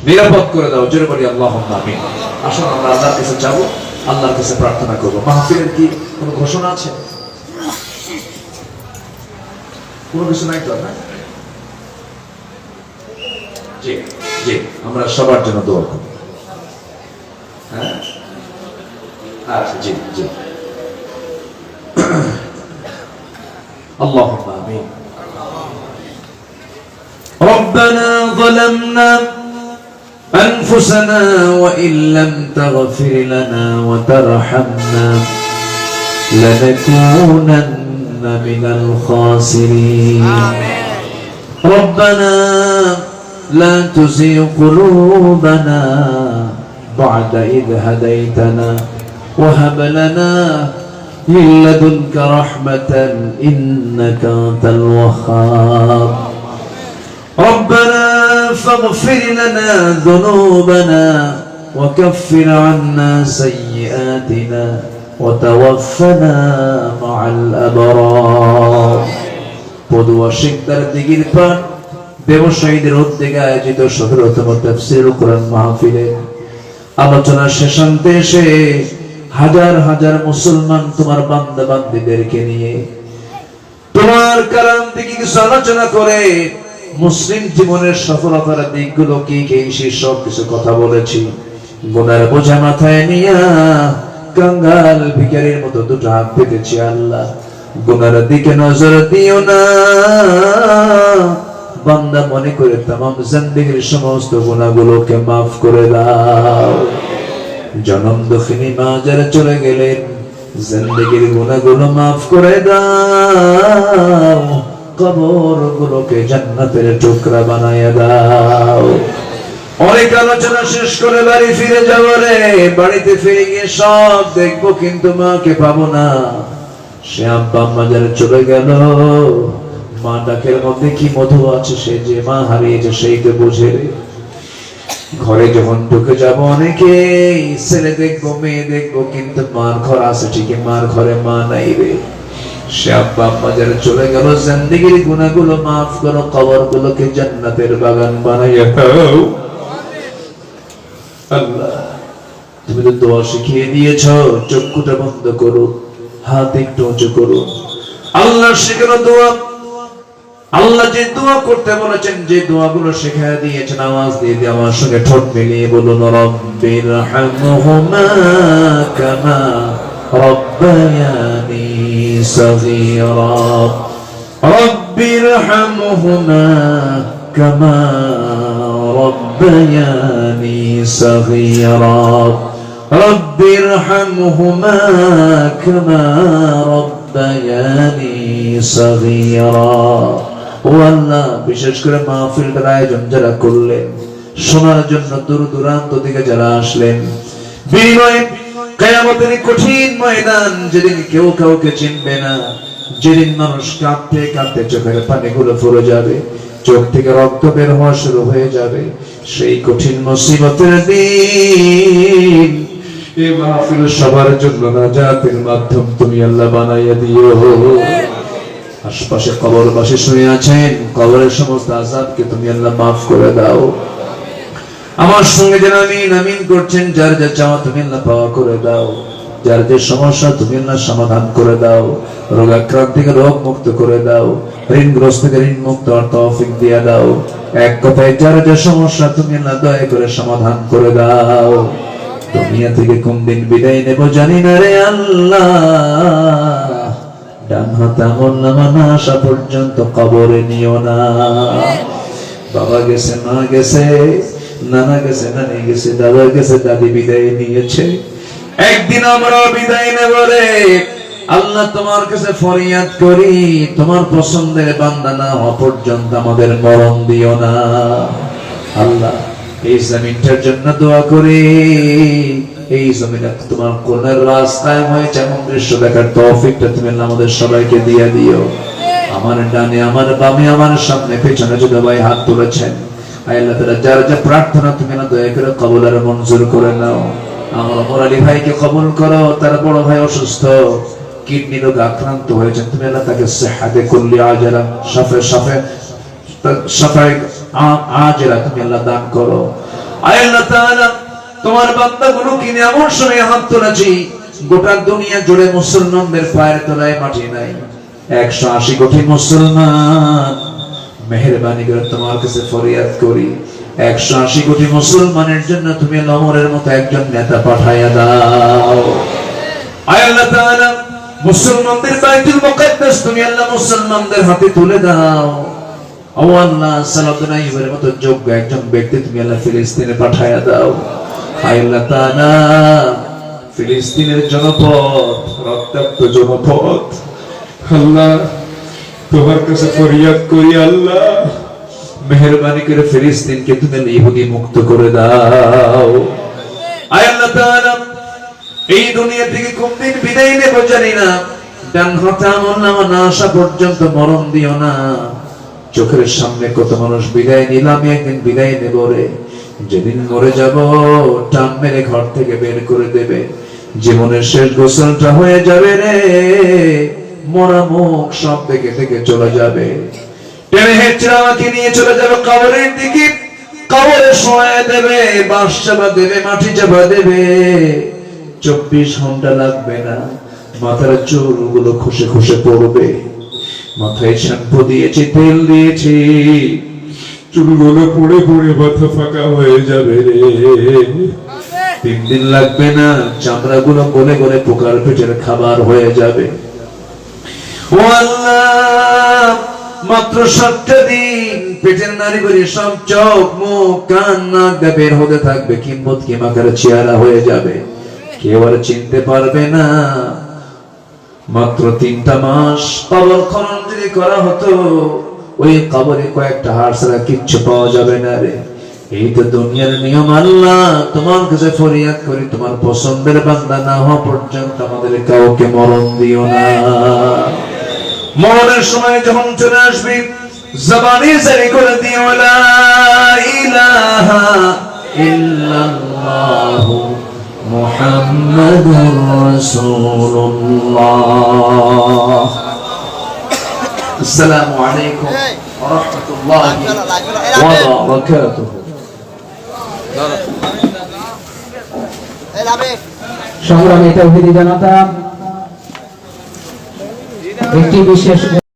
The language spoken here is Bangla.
নিরাপদ করে দাও। জোরে বলি আল্লাহুম্মা আমিন। আসুন আমরা আল্লাহর কাছে যাব, আল্লাহর কাছে প্রার্থনা করব। মাহফিলের কি কোনো ঘোষণা আছে? কোনো কিছু নাই তো? না, জি জি, আমরা সবার জন্য দোয়া করব। হ্যাঁ, আচ্ছা, জি জি, আল্লাহুম্মা আমিন। ربنا ظلمنا أنفسنا وإن لم تغفر لنا وترحمنا لنكونن من الخاسرين ربنا لا تزغ قلوبنا بعد إذ هديتنا وهب لنا من لدنك رحمة إنك أنت الوهاب ربنا فاغفر لنا ذنوبنا وكفر عنا سيئاتنا وتوفنا مع الأبرار পদুয়া শিকদার দিগির পান ব্যবসায়ীদের উদ্যোগে আয়োজিত ১৭তম তাফসীরুল কোরআন মাহফিলে আলোচনা শেষান্তে এসে হাজার হাজার মুসলমান তোমার বান্দা বান্দীদেরকে নিয়ে তোমার কালাম থেকে কিছু আলোচনা করে মুসলিম জীবনের সফলতার দিকগুলো কি কি সেই সব কিছু কথা বলেছি। গুনার বোঝা মাথায় নিয়া কাঙ্গাল ভিখারির মতো দুটো হাত পেতেছি। আল্লাহ, গুনার দিকে নজর দিও না, বান্দা মনে করে তামাম জিন্দেগীর সমস্ত গুনাহগুলোকে মাফ করে দাও। জনম দক্ষিণী মা যারা চলে গেলেন, জিন্দেগীর গুনাহগুলো মাফ করে দাও, কবর গুলোকে জান্নাতের টুকরা বানায়া দাও। অনেক আলোচনা শেষ করে বাড়ি ফিরে যাবো রে, বাড়িতে ফিরে গিয়ে সব দেখবো কিন্তু মাকে পাবো না। সে আব্বা আম্মা যারা চলে গেল, মা ডাকের মধ্যে কি মধু আছে, সে যে মা হারিয়েছে সেই তো বুঝে রে। ঘরে যখন ঢুকে যাবো অনেকে ছেলে দেখবো মেয়ে দেখবো কিন্তু মার ঘর আছে ঠিকই, মার ঘরে মা নাই রে। সে আব্বা আম্মা যারা চলে গেল, জিন্দেগীর গুনাহগুলো মাফ করো, কবর গুলোকে জান্নাতের বাগান বানাইয়া দাও। আল্লাহ, তুমি তো দোয়া শিখিয়ে দিয়েছো, চক্ষুটা বন্ধ করো, হাত একটু উঁচু করো। আল্লাহ শেখানো দোয়া, আল্লাহ যে দোয়া করতে বলেছেন, যে দোয়াগুলো শেখায় দিয়েছেন, আওয়াজ দিয়ে দিয়ে আমার সঙ্গে ঠোঁট মিলিয়ে বলুন, রব্বিরহামহুমা কামা রব্বায়ানি সগীরা রব্বিরহামহুমা কামা রব্বায়ানি সগীরা রব্বিরহামহুমা কামা রব্বায়ানি সগীরা। ও আল্লাহ, বিশেষ করে মাহফিলটার আয়োজন যারা করলেন, শোনার জন্য দূর দূরান্ত থেকে যারা আসলেন, বিনিময়ে কিয়ামতের কঠিন ময়দান, যেদিন কেউ কাউকে চিনবে না, যেদিন মানুষ কাঁদতে কাঁদতে চোখের পানিগুলো পড়ে যাবে, চোখ থেকে রক্ত বের হওয়া শুরু হয়ে যাবে, সেই কঠিন মুসিবতের দিন এই মাহফিল সবার জন্য নাজাতের মাধ্যম তুমি আল্লাহ বানাইয়া দিও। আশপাশে কবরবাসী শুয়ে আছেন, কবরের সমস্ত আযাবকে তুমি আল্লাহ মাফ করে দাও। আমার সঙ্গে যারা আমিন আমিন করছেন, যার যা চাওয়া তুমি আল্লাহ পাওয়া করে দাও, যার যে সমস্যা তুমি আল্লাহ সমাধান করে দাও, রোগাক্রান্ত থেকে রোগ মুক্ত করে দাও, ঋণগ্রস্ত থেকে ঋণ মুক্ত হওয়ার তৌফিক দিয়ে দাও। এক কথায় যার যে সমস্যা তুমি আল্লাহ দয়া করে সমাধান করে দাও। দুনিয়া থেকে কোন দিন বিদায় নেব জানি না রে আল্লাহ, ডান হাতে আমলনামা না আসা পর্যন্ত কবরে নিও না। বাবা গেছে, মা গেছে, নানা গেছে, নানি গেছে, দাদা গেছে, দাদি বিদায় নিয়েছে, একদিন আমরা বিদায় নেব রে আল্লাহ। তোমার কাছে ফরিয়াদ করি, তোমার পছন্দের বান্দা না হওয়া পর্যন্ত আমাদের মরণ দিও না আল্লাহ। এই জমিনটার জন্য দোয়া করি, এই জমিনে তোমার কোরআনের রাস্তায় হয়েছে এমন দৃশ্য দেখার তৌফিকটা তুমি আমাদের সবাইকে দিয়ে দিও। আমার ডানে, আমার বামে, আমার সামনে, পেছনে যদি ভাই হাত তুলেছেন, আল্লাহ তাআলা যার যা প্রার্থনা তুমি না দয়া করে কবুল আর মঞ্জুর করে নাও। আমার মোরালি ভাইকে কবুল করো, তার বড় ভাই অসুস্থ, কিডনি রোগে আক্রান্ত হয়েছে, তুমি আল্লাহ তাকে সিহহাতে কুল্লি আজরা শাফায়ে আজরা তুমি আল্লাহ দান করো। আয় আল্লাহ তাআলা তোমার বান্দাগুলো কিনে এমন সময় হাত তুলেছি গোটা দুনিয়া জুড়ে মুসলমানদের পায়ের তলায় মাটি নাই। 180 কোটি মুসলমান, মেহেরবানি করে তোমার কাছে ফরিয়াদ করি 180 কোটি মুসলমানের জন্য তুমি ওমরের মতো একজন নেতা পাঠাইয়া দাও। আয় আল্লাহ তাআলা মুসলমানদের বাইতুল মুকাদ্দাস তুমি আল্লাহ মুসলমানদের হাতে তুলে দাও। ও আল্লাহ সালাতুন আইয়ুবের মতো যোগ্য একজন ব্যক্তি তুমি আল্লাহ ফিলিস্তিনে পাঠাইয়া দাও। আয় আল্লাহ তাআলা ফিলিস্তিনের জনপদ, রক্তাক্ত জনপদ, আল্লাহ তোমার কাছে ফরিয়াদ করি আল্লাহ মেহেরবানি করে ফিলিস্তিনকে তুমি ইহুদি মুক্ত করে দাও। আয় আল্লাহ তাআলা এই দুনিয়া থেকে কোনদিন বিদায় নেব জানি না, ডান হাতে আমল নামা না আসা পর্যন্ত মরণ দিও না। চোখের সামনে কত মানুষ বিদায় নিলাম, আমি একদিন বিদায় নেব রে। যেদিন মরে যাব টান মেরে ঘর থেকে বের করে দেবে, জীবনের শেষ গোসলটা হয়ে যাবে রে। মরা মুখ সব থেকে থেকে চলে যাবে, টেনে হেঁচড়ে আমাকে নিয়ে চলে যাবে কবরের দিকে। কবরে শোয়া দেবে, বাঁশ চাপা দেবে, মাটি চাপা দেবে। 24 ঘন্টা লাগবে না, মাথার চুলগুলো খসে খসে পড়বে। মাথায় শ্যাম্পু দিয়েছি, তেল দিয়েছি, চুলগুলো পড়ে পড়ে মাথা ফাঁকা হয়ে যাবে রে। 3 দিন লাগবে না, চামড়াগুলো গলে গলে পোকার পেটের খাবার হয়ে যাবে। ও আল্লাহ মাত্র 7টা দিন পেটের নারী করে সব চোখ মুখ কান নাক বের হতে থাকবে, কিম্বত কিমাকার চেহারা হয়ে যাবে, কেউ আর চিনতে পারবে না। মাত্র 3টা মাস কবর খনন যদি করা হতো, ওই কবরে কয়েকটা হাড় ছাড়া কিচ্ছু পাওয়া যাবে না রে। এই তো দুনিয়ার নিয়ম। আল্লাহ তোমার কাছে ফরিয়াদ করি, তোমার পছন্দের বান্দা না হওয়া পর্যন্ত আমাদের কাউকে মরণ দিও না। মরণের সময় যখন চলে আসবে জবানে জারি করে দিও লা ইলাহা ইল্লাল্লাহু মুহাম্মাদুর রাসূলুল্লাহ। আসসালামু আলাইকুম ওয়া রাহমাতুল্লাহি ওয়া বারাকাতুহু। সংগ্রামী তাওহীদি জনতা, একটি বিশেষ